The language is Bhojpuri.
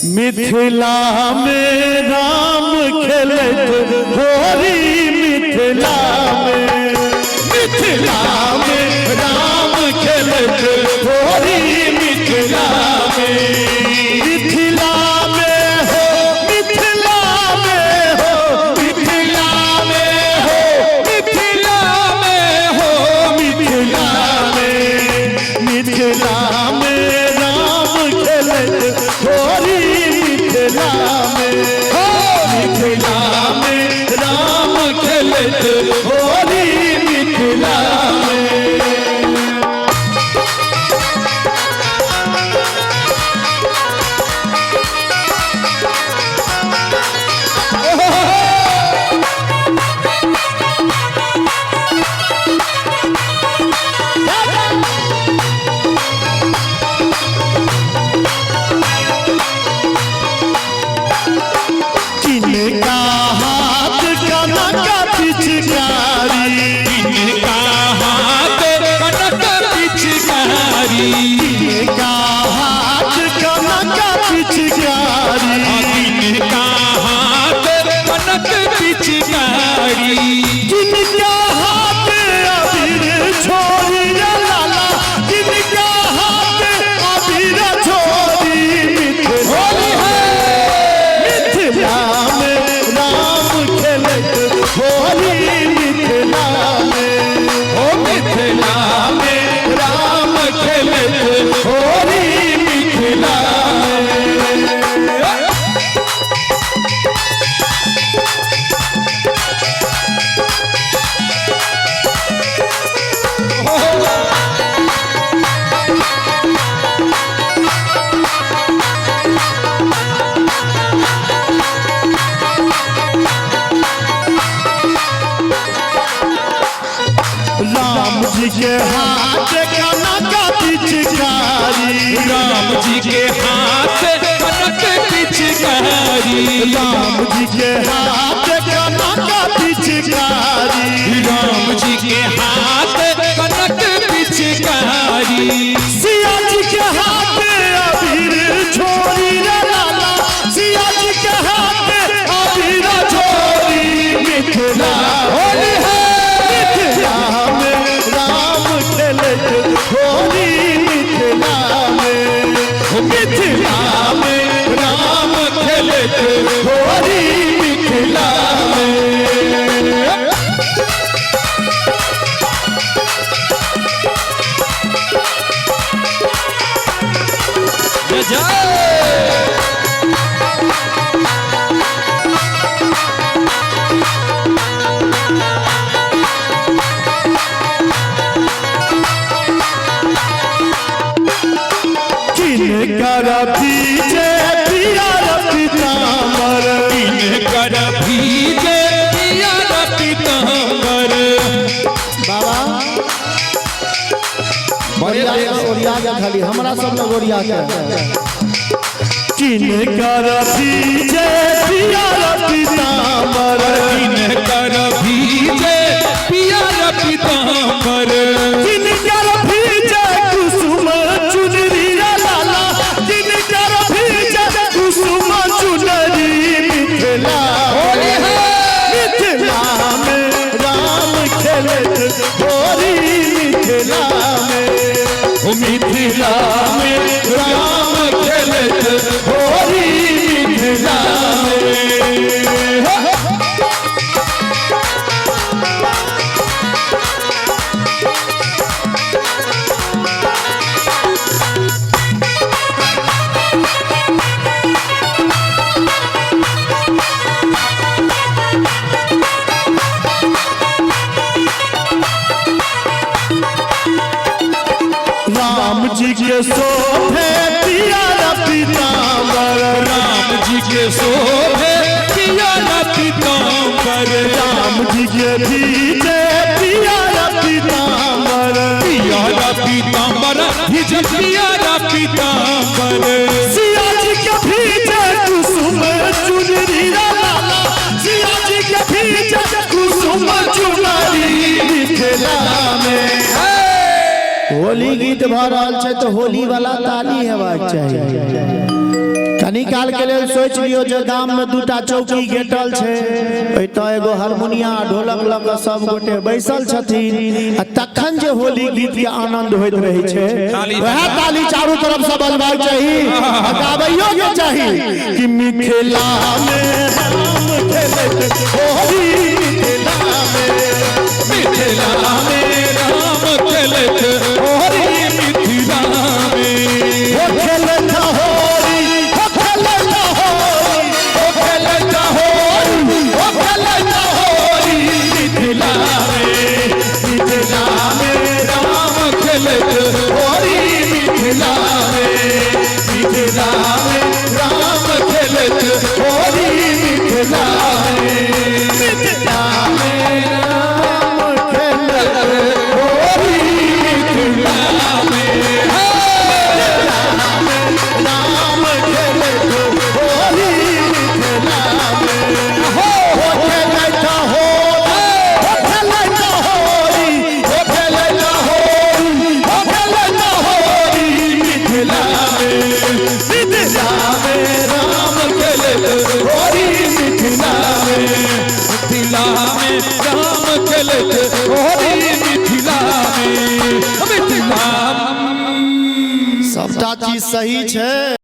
मिथिला में राम खेलत होरी मिथिला में राम खेलत होरी मिथिला में के हाथ कनक पिचकारी राम जी के हाथ कनक पिचकारी राम जी के हाथ कनक पिचकारी राम जी के हाथ कनक पिचकारी सिया जी के हाथ अबीर छोरी लाला सिया जी के हाथ अबीर छोरी मिथिला होली है होली मिथिला में राम खेलत होली मिथिला कर भीजे पिया पीताम्बर कर भीजे पिया पीताम्बर बाबा ओरिया जा खाली हमरा सब लोग ओरिया के किन कर भीजे पिया पीताम्बर किन कर भीजे पिया पीताम्बर किन कर भीजे कुसुम चुनरी मिथिला में राम खेलत होली मिथिला राम जी के शोभे पिया पीताम्बर राम जी के शोभे पिया पीताम्बर राम जी के भीजे पिया पीताम्बर पिया पीताम्बर भीजे पिया पीताम्बर सिया जी के भीजे कुसुम चुनरी लाला सिया जी के भीजे कुसुम चुनरी मिथिला में होली गीत भर रहा है तो होली वाला ताली हेबाक चाहिए। कनी काल के लिए सोच लियो जे गाम में दूटा चौकी गेटल छे एतो एगो हारमोनिया ढोलक ल के सब गोटे बैसल छथिन आ तखन जे होली गीत के आनंद होइत रही छे वह ताली चारों तरफ से बजबाक चाही गाबैयो के चाही कि मिथिला में राम खेलत होली मिथिला में राम खेलत होली मिथिला में हो खेलत होली हो खेलत होली हो खेलत होली हो खेलत होली मिथिला में राम खेलत होली मिथिला में राम खेलत होली मिथिला में सबटा चीज सही छे।